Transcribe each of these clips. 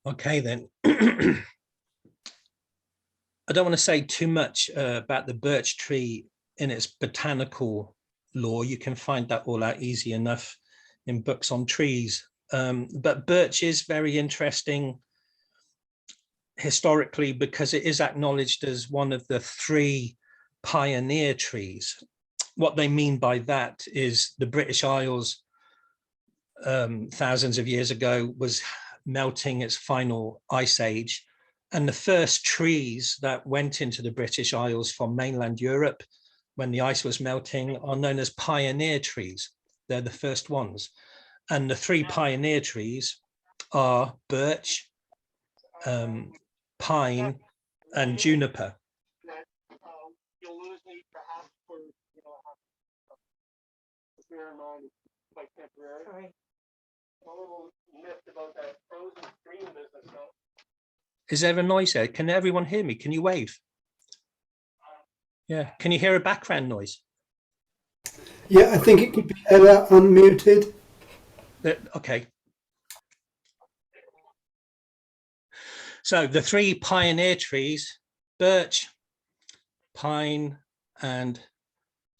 Okay, then. I don't want to say too much about the birch tree in its botanical lore. You can find that all out easy enough in books on trees. But birch is very interesting historically because it is acknowledged as one of the 3 pioneer trees. What they mean by that is the British Isles thousands of years ago was melting its final ice age, and the first trees that went into the British Isles from mainland Europe when the ice was melting are known as pioneer trees. They're the first ones, and the 3 pioneer trees are birch, pine, and juniper. You'll lose me perhaps for bear in mind it's quite temporary. Sorry. A little myth about that frozen stream business though. Is there a noise there? Can everyone hear me? Can you wave? Yeah. Can you hear a background noise? Yeah, I think it could be Ella unmuted. Okay. So the 3 pioneer trees, birch, pine, and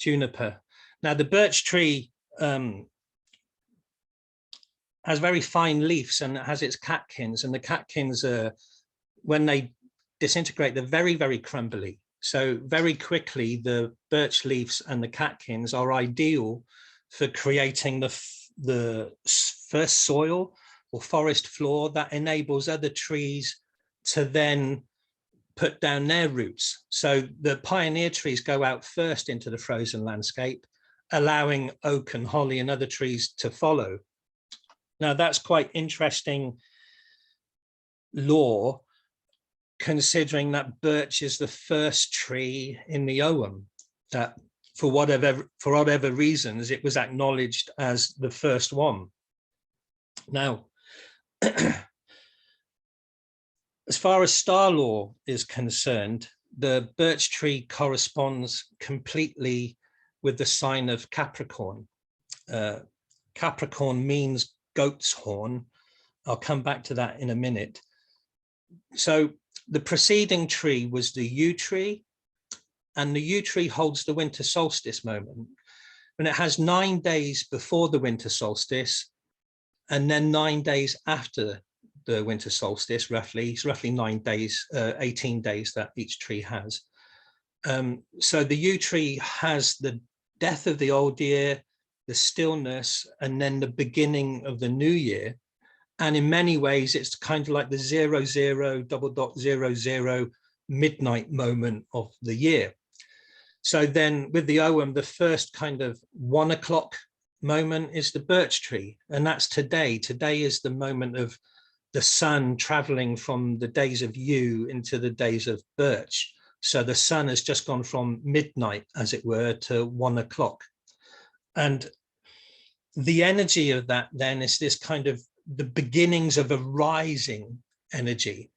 juniper. Now the birch tree has very fine leaves and it has its catkins, and the catkins are, when they disintegrate, they're very, very crumbly. So very quickly, the birch leaves and the catkins are ideal for creating the first soil or forest floor that enables other trees to then put down their roots. So the pioneer trees go out first into the frozen landscape, allowing oak and holly and other trees to follow. Now that's quite interesting lore, considering that birch is the first tree in the Ogham that for whatever reasons it was acknowledged as the first one. Now as far as star lore is concerned, the birch tree corresponds completely with the sign of Capricorn. Capricorn means goat's horn. I'll come back to that in a minute. So the preceding tree was the yew tree, and the yew tree holds the winter solstice moment. And it has 9 days before the winter solstice, and then 9 days after the winter solstice, roughly. It's roughly 9 days, 18 days that each tree has. So the yew tree has the death of the old year, the stillness, and then the beginning of the new year. And in many ways, it's kind of like the 00:00 midnight moment of the year. So then with the Ogham, the first kind of 1 o'clock moment is the birch tree. And that's today. Today is the moment of the sun traveling from the days of yew into the days of birch. So the sun has just gone from midnight, as it were, to 1 o'clock. And the energy of that then is this kind of the beginnings of a rising energy.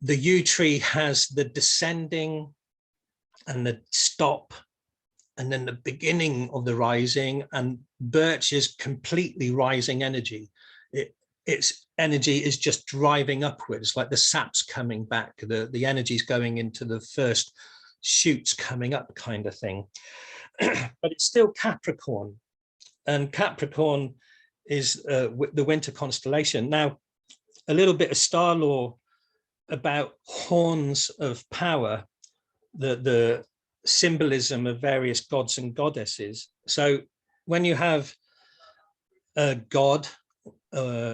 The yew tree has the descending and the stop, and then the beginning of the rising, and birch is completely rising energy. Its energy is just driving upwards, like the sap's coming back, the energy is going into the first shoots coming up kind of thing. But it's still Capricorn, and Capricorn is the winter constellation. Now, a little bit of star lore about horns of power, the symbolism of various gods and goddesses. So when you have a god,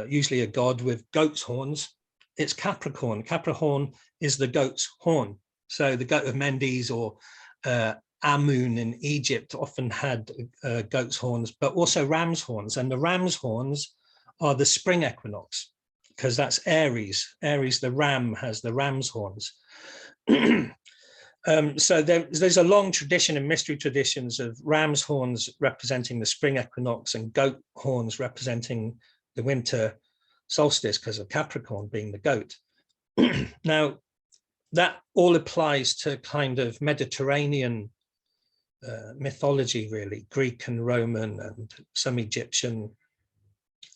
usually a god with goat's horns, it's Capricorn. Capricorn is the goat's horn. So the goat of Mendes or Amun in Egypt often had goat's horns, but also ram's horns. And the ram's horns are the spring equinox, because that's Aries. Aries, the ram, has the ram's horns. So there's a long tradition in mystery traditions of ram's horns representing the spring equinox and goat horns representing the winter solstice, because of Capricorn being the goat. Now, that all applies to kind of Mediterranean mythology, really, Greek and Roman and some Egyptian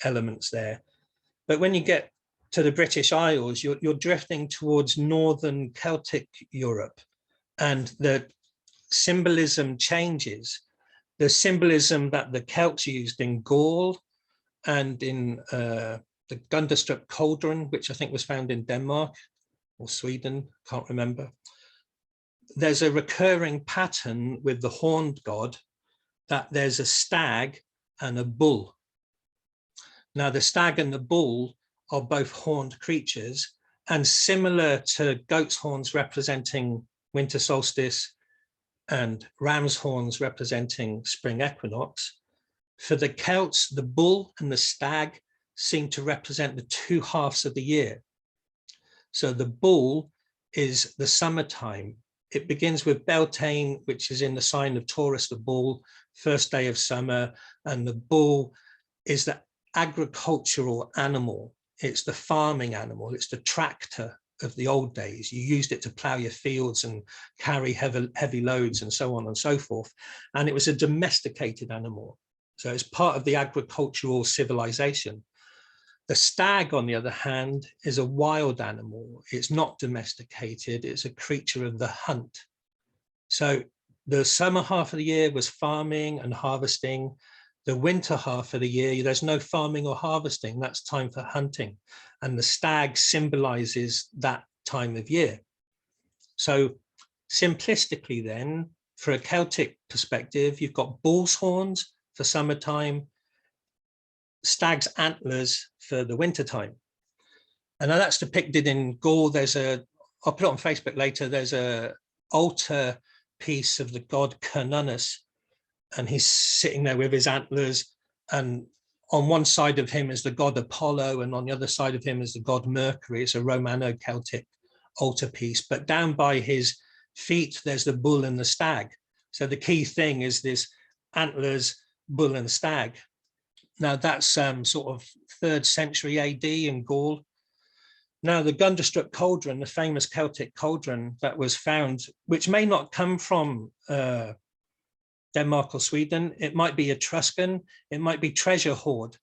elements there. But when you get to the British Isles, you're drifting towards northern Celtic Europe, and the symbolism changes. The symbolism that the Celts used in Gaul and in the Gun Destruct Cauldron, which I think was found in Denmark or Sweden, can't remember. There's a recurring pattern with the horned god that there's a stag and a bull. Now, the stag and the bull are both horned creatures, and similar to goat's horns representing winter solstice and ram's horns representing spring equinox, for the Celts, the bull and the stag seem to represent the two halves of the year. So the bull is the summertime. It begins with Beltane, which is in the sign of Taurus, the bull, first day of summer, and the bull is the agricultural animal. It's the farming animal. It's the tractor of the old days. You used it to plow your fields and carry heavy loads and so on and so forth. And it was a domesticated animal. So it's part of the agricultural civilization. The stag, on the other hand, is a wild animal. It's not domesticated. It's a creature of the hunt. So the summer half of the year was farming and harvesting. The winter half of the year, there's no farming or harvesting. That's time for hunting. And the stag symbolizes that time of year. So simplistically then, for a Celtic perspective, you've got bull's horns for summertime, stag's antlers for the wintertime. And now that's depicted in Gaul. I'll put it on Facebook later, there's a altar piece of the god Cernunnos, and he's sitting there with his antlers, and on one side of him is the god Apollo, and on the other side of him is the god Mercury. It's a Romano-Celtic altarpiece, but down by his feet, there's the bull and the stag. So the key thing is this antlers, bull and stag. Now that's sort of 3rd century AD in Gaul. Now the Gun Destruct Cauldron, the famous Celtic cauldron that was found, which may not come from Denmark or Sweden, it might be Etruscan, it might be treasure hoard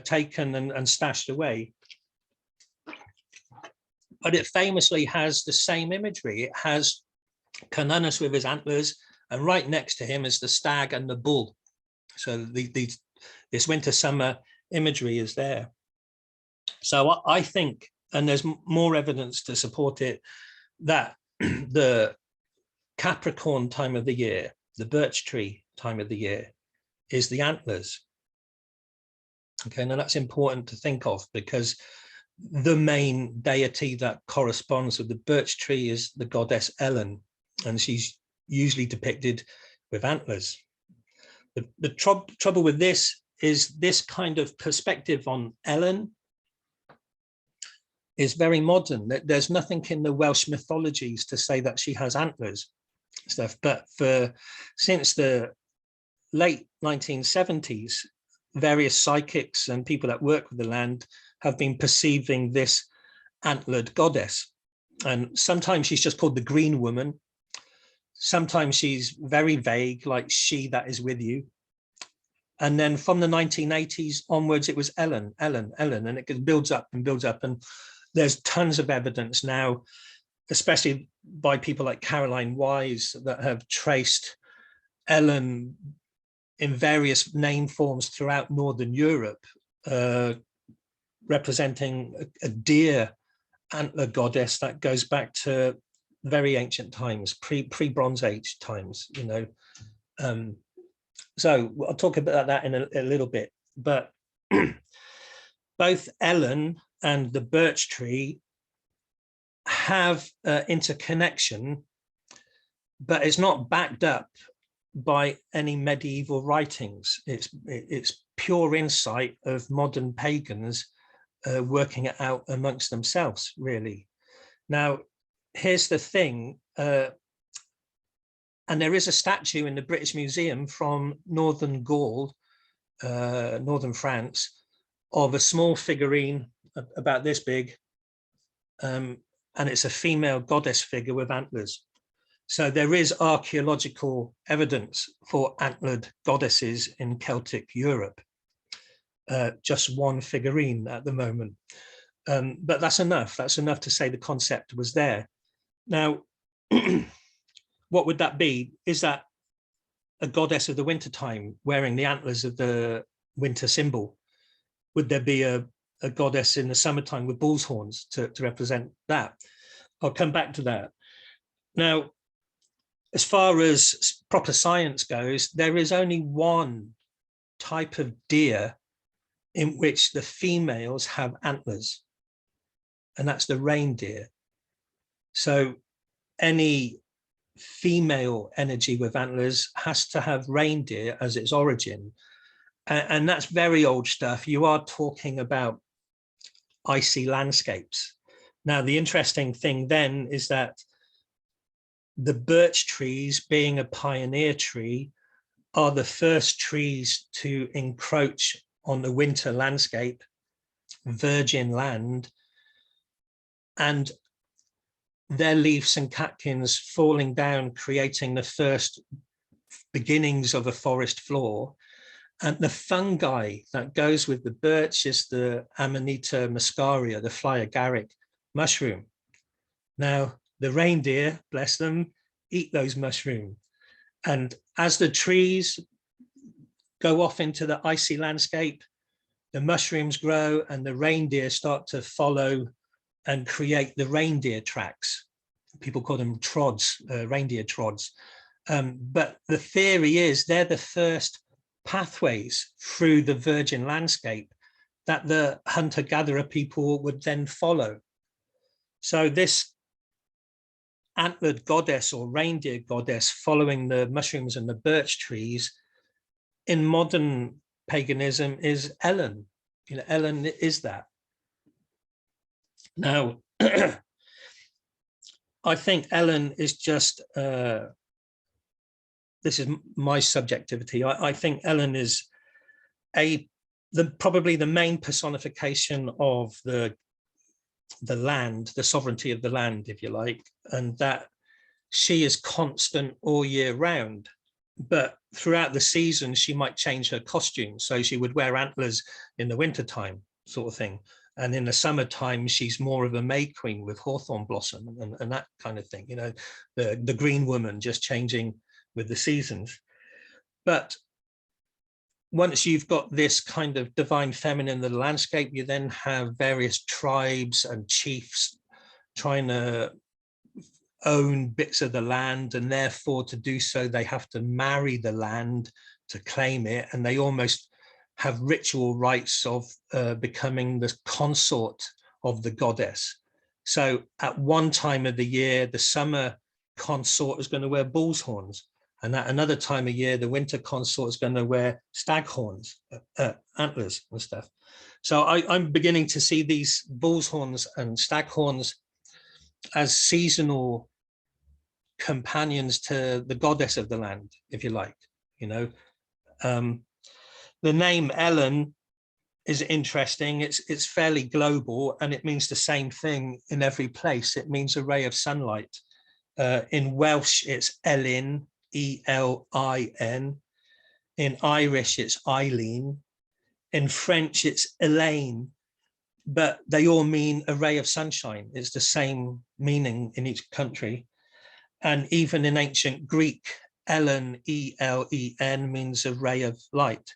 taken and stashed away. But it famously has the same imagery. It has Cernunnos with his antlers, and right next to him is the stag and the bull. So this winter-summer imagery is there. So I think, and there's more evidence to support it, that the Capricorn time of the year, the birch tree time of the year, is the antlers. Okay, now that's important to think of, because the main deity that corresponds with the birch tree is the goddess Elen, and she's usually depicted with antlers. The trouble with this is this kind of perspective on Elen is very modern. There's nothing in the Welsh mythologies to say that she has antlers stuff, but since the late 1970s, various psychics and people that work with the land have been perceiving this antlered goddess. And sometimes she's just called the Green Woman. Sometimes she's very vague, like she that is with you. And then from the 1980s onwards, it was Elen, Elen, Elen, and it builds up and builds up. And there's tons of evidence now, especially by people like Caroline Wise, that have traced Elen in various name forms throughout Northern Europe, representing a deer antler goddess that goes back to very ancient times, pre-Bronze Age times, you know. So I'll talk about that in a little bit, but both Elen and the birch tree have interconnection, but it's not backed up by any medieval writings. It's pure insight of modern pagans working it out amongst themselves, really. Now, here's the thing, and there is a statue in the British Museum from Northern Gaul, Northern France, of a small figurine about this big, and it's a female goddess figure with antlers. So there is archaeological evidence for antlered goddesses in Celtic Europe. Just one figurine at the moment. But that's enough. That's enough to say the concept was there. Now, what would that be? Is that a goddess of the wintertime wearing the antlers of the winter symbol? Would there be a goddess in the summertime with bull's horns to represent that? I'll come back to that. Now, as far as proper science goes, there is only one type of deer in which the females have antlers, and that's the reindeer. So any female energy with antlers has to have reindeer as its origin. And that's very old stuff. You are talking about icy landscapes. Now, the interesting thing then is that the birch trees, being a pioneer tree, are the first trees to encroach on the winter landscape, virgin land, and their leaves and catkins falling down, creating the first beginnings of a forest floor. And the fungi that goes with the birch is the Amanita muscaria, the fly agaric mushroom. Now, the reindeer, bless them, eat those mushrooms. And as the trees go off into the icy landscape, the mushrooms grow and the reindeer start to follow and create the reindeer tracks. People call them trods, reindeer trods. But the theory is they're the first pathways through the virgin landscape that the hunter-gatherer people would then follow. So this antlered goddess or reindeer goddess following the mushrooms and the birch trees in modern paganism is Elen. You know, Elen is that. Now, I think Elen is just, this is my subjectivity. I think Elen is probably the main personification of the land, the sovereignty of the land, if you like, and that she is constant all year round. But throughout the season, she might change her costume. So she would wear antlers in the wintertime, sort of thing. And in the summertime, she's more of a May Queen with hawthorn blossom and that kind of thing, you know, the green woman just changing with the seasons. But once you've got this kind of divine feminine in the landscape, you then have various tribes and chiefs trying to own bits of the land, and therefore to do so they have to marry the land to claim it, and they almost have ritual rites of becoming the consort of the goddess. So at one time of the year, the summer consort is going to wear bull's horns, and at another time of year, the winter consort is going to wear stag horns, antlers and stuff. So I'm beginning to see these bull's horns and stag horns as seasonal companions to the goddess of the land, if you like, you know. The name Elen is interesting. It's fairly global, and it means the same thing in every place. It means a ray of sunlight. In Welsh, it's Elin, E-L-I-N. In Irish, it's Eileen. In French, it's Elaine. But they all mean a ray of sunshine. It's the same meaning in each country. And even in ancient Greek, Elen, E-L-E-N, means a ray of light.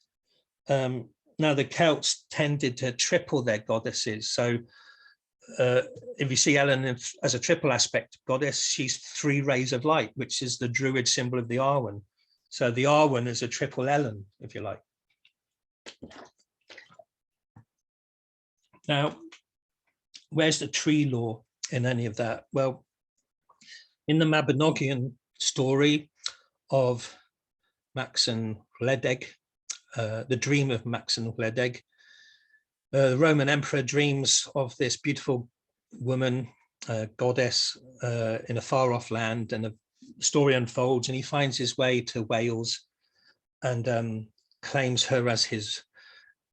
Now, the Celts tended to triple their goddesses. So if you see Elen as a triple aspect goddess, she's 3 rays of light, which is the Druid symbol of the Arwen. So the Arwen is a triple Elen, if you like. Now, where's the tree lore in any of that? Well, in the Mabinogion story of Max and Wledig, the dream of Max and Wledig, the Roman emperor dreams of this beautiful woman, goddess in a far-off land, and the story unfolds, and he finds his way to Wales and claims her as his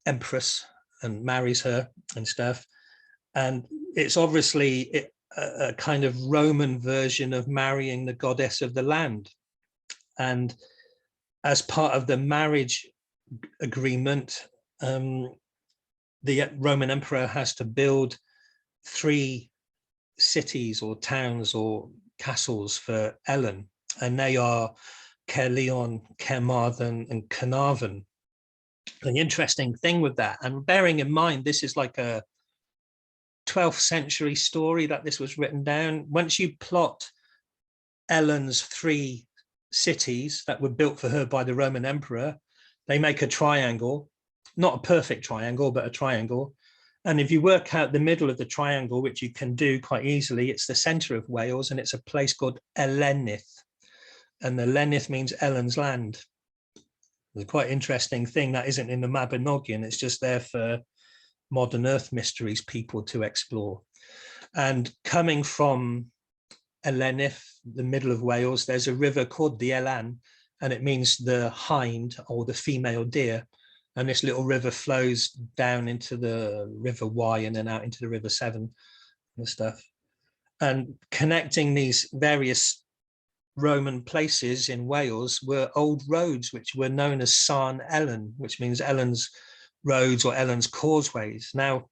empress and marries her and stuff. And it's obviously a kind of Roman version of marrying the goddess of the land. And as part of the marriage agreement, the Roman emperor has to build 3 cities or towns or castles for Elen, and they are Caerleon, Carmarthen and Carnarvon. The interesting thing with that, and bearing in mind this is like a 12th century story that this was written down, once you plot Elen's 3 cities that were built for her by the Roman emperor, they make a triangle, not a perfect triangle, but a triangle. And if you work out the middle of the triangle, which you can do quite easily, it's the center of Wales, and it's a place called Elenydd. And the Elenydd means Ellen's land. It's a quite interesting thing that isn't in the Mabinogion. It's just there for modern earth mysteries people to explore. And coming from Elenydd, the middle of Wales, there's a river called the Elen, and it means the hind or the female deer. And this little river flows down into the River Wye and then out into the River Severn and stuff. And connecting these various Roman places in Wales were old roads, which were known as Sarn Elen, which means Ellen's roads or Ellen's causeways. Now,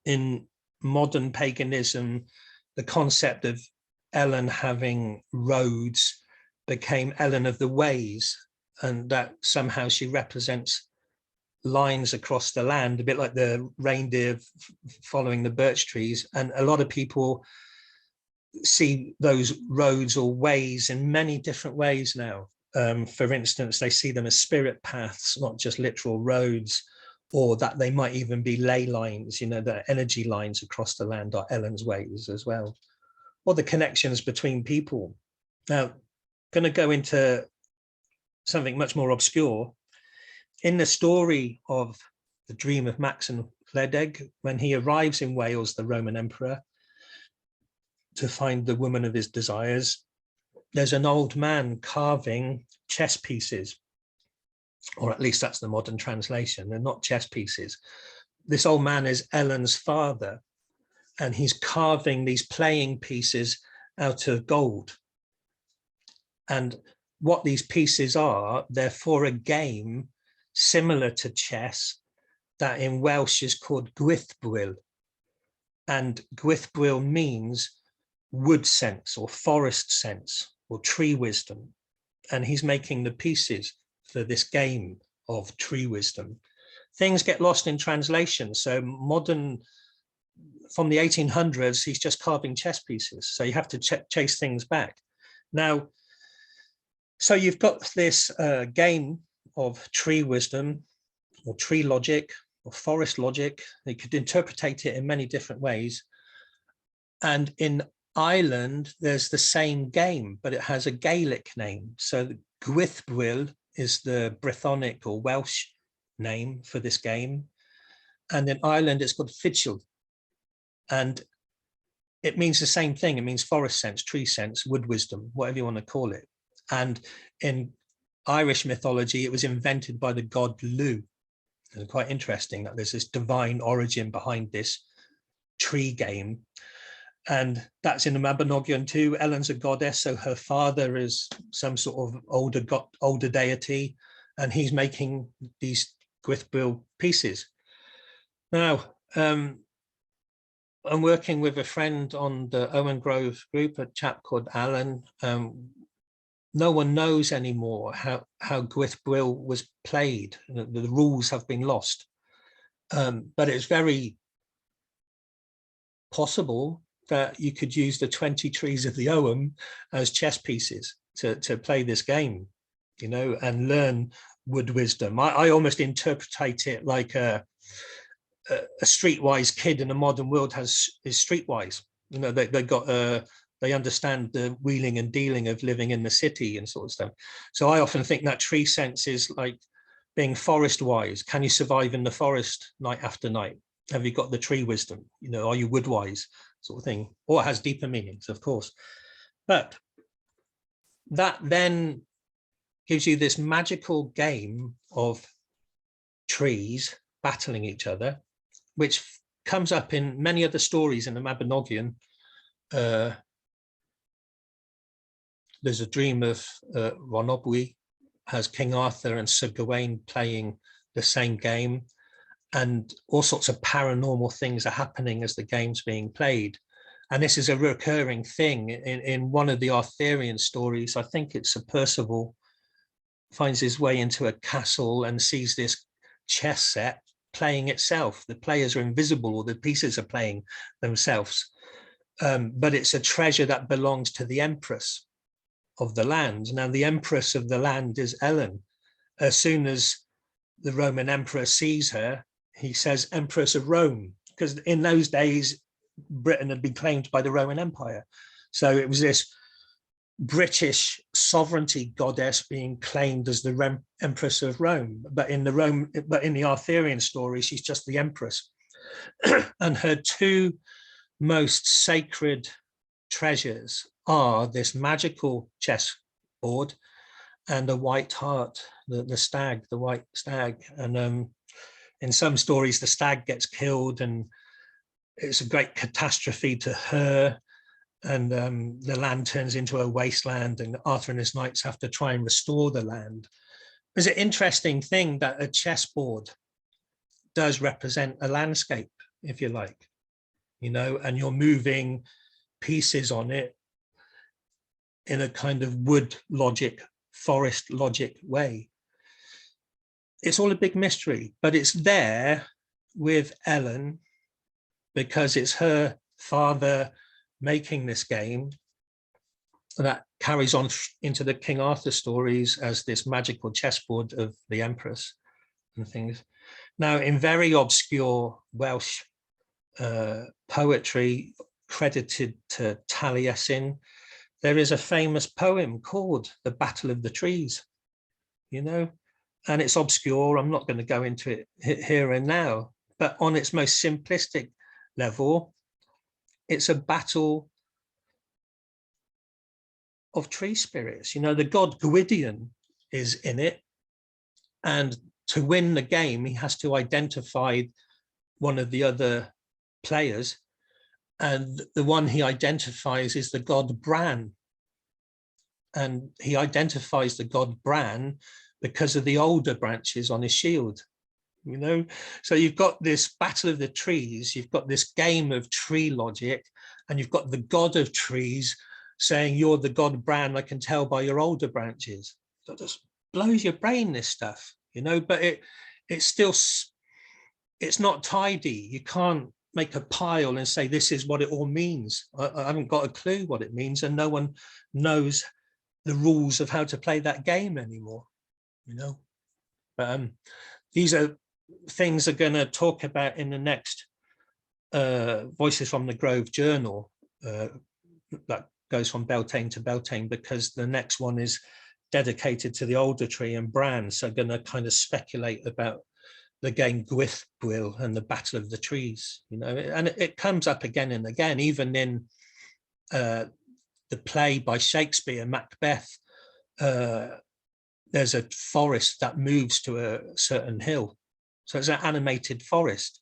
in modern paganism, the concept of Elen having roads became Elen of the Ways, and that somehow she represents lines across the land, a bit like the reindeer following the birch trees. And a lot of people see those roads or ways in many different ways now. For instance, they see them as spirit paths, not just literal roads, or that they might even be ley lines, you know, the energy lines across the land are Ellen's ways as well, or the connections between people. Now, going to go into something much more obscure. In the story of the dream of Max and Wledig, when he arrives in Wales, the Roman emperor, to find the woman of his desires, there's an old man carving chess pieces, or at least that's the modern translation. They're not chess pieces. This old man is Ellen's father, and he's carving these playing pieces out of gold. And what these pieces are, they're for a game similar to chess that in Welsh is called Gwyddbwyll. And Gwyddbwyll means wood sense or forest sense or tree wisdom. And he's making the pieces for this game of tree wisdom. Things get lost in translation. So modern, from the 1800s, he's just carving chess pieces. So you have to chase things back. Now, so you've got this game of tree wisdom or tree logic or forest logic. You could interpret it in many different ways. And in Ireland, there's the same game, but it has a Gaelic name. So Gwyddbwyll is the Brythonic or Welsh name for this game. And in Ireland, it's called Fidgil. And it means the same thing. It means forest sense, tree sense, wood wisdom, whatever you want to call it. And in Irish mythology, it was invented by the god Lugh. It's quite interesting that there's this divine origin behind this tree game. And that's in the Mabinogion too. Ellen's a goddess, so her father is some sort of older deity, and he's making these Gwyddbwyll pieces. Now, I'm working with a friend on the Owen Grove group, a chap called Elen. No one knows anymore how Gwyddbwyll was played. The rules have been lost. But it's very possible that you could use the 20 trees of the Owen as chess pieces to play this game, you know, and learn wood wisdom. I almost interpret it like a streetwise kid in a modern world is streetwise. You know, they understand the wheeling and dealing of living in the city and sort of stuff. So I often think that tree sense is like being forest wise. Can you survive in the forest night after night? Have you got the tree wisdom? You know, are you wood wise, sort of thing? Or it has deeper meanings, of course. But that then gives you this magical game of trees battling each other, which comes up in many other stories in the Mabinogion. There's a dream of Rhonabwy, has King Arthur and Sir Gawain playing the same game. and all sorts of paranormal things are happening as the game's being played. And this is a recurring thing in one of the Arthurian stories. I think it's a Percival finds his way into a castle and sees this chess set playing itself. The players are invisible, or the pieces are playing themselves. But it's a treasure that belongs to the Empress of the land. Now, the Empress of the land is Elen. As soon as the Roman Emperor sees her, he says Empress of Rome, because in those days, Britain had been claimed by the Roman Empire. So it was this British sovereignty goddess being claimed as the Empress of Rome. But in the Arthurian story, she's just the Empress. And her two most sacred treasures are this magical chessboard and a white hart, the stag, the white stag. And in some stories, the stag gets killed and it's a great catastrophe to her. And the land turns into a wasteland, and Arthur and his knights have to try and restore the land. It's an interesting thing that a chessboard does represent a landscape, if you like, you know, and you're moving pieces on it in a kind of wood logic, forest logic way. It's all a big mystery, but it's there with Elen because it's her father making this game that carries on into the King Arthur stories as this magical chessboard of the Empress and things. Now, in very obscure Welsh poetry credited to Taliesin, there is a famous poem called The Battle of the Trees, you know, and it's obscure. I'm not going to go into it here and now, but on its most simplistic level, it's a battle of tree spirits. You know, the god Gwyddbwyll is in it, and to win the game, he has to identify one of the other players, and the one he identifies is the god Bran. And he identifies the god Bran because of the older branches on his shield, you know. So you've got this battle of the trees, you've got this game of tree logic, and you've got the god of trees saying, you're the god Bran, I can tell by your older branches. That just blows your brain, this stuff, you know. But it's still, it's not tidy. You can't make a pile and say this is what it all means. I haven't got a clue what it means, and no one knows the rules of how to play that game anymore, you know. But these are things I'm going to talk about in the next Voices from the Grove journal that goes from Beltane to Beltane, because the next one is dedicated to the older tree and Bran. So I'm going to kind of speculate about the game Gwyddbwyll and the Battle of the Trees, you know. And it comes up again and again, even in the play by Shakespeare, Macbeth. There's a forest that moves to a certain hill. So it's an animated forest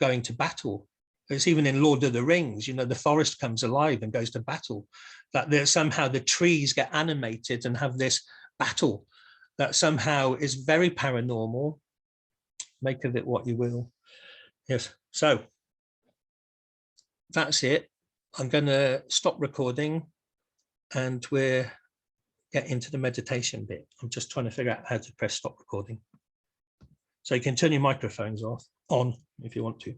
going to battle. It's even in Lord of the Rings, you know, the forest comes alive and goes to battle. That there's somehow the trees get animated and have this battle that somehow is very paranormal. Make of it what you will. Yes, so that's it. I'm going to stop recording and we're getting into the meditation bit. I'm just trying to figure out how to press stop recording. So you can turn your microphones on if you want to.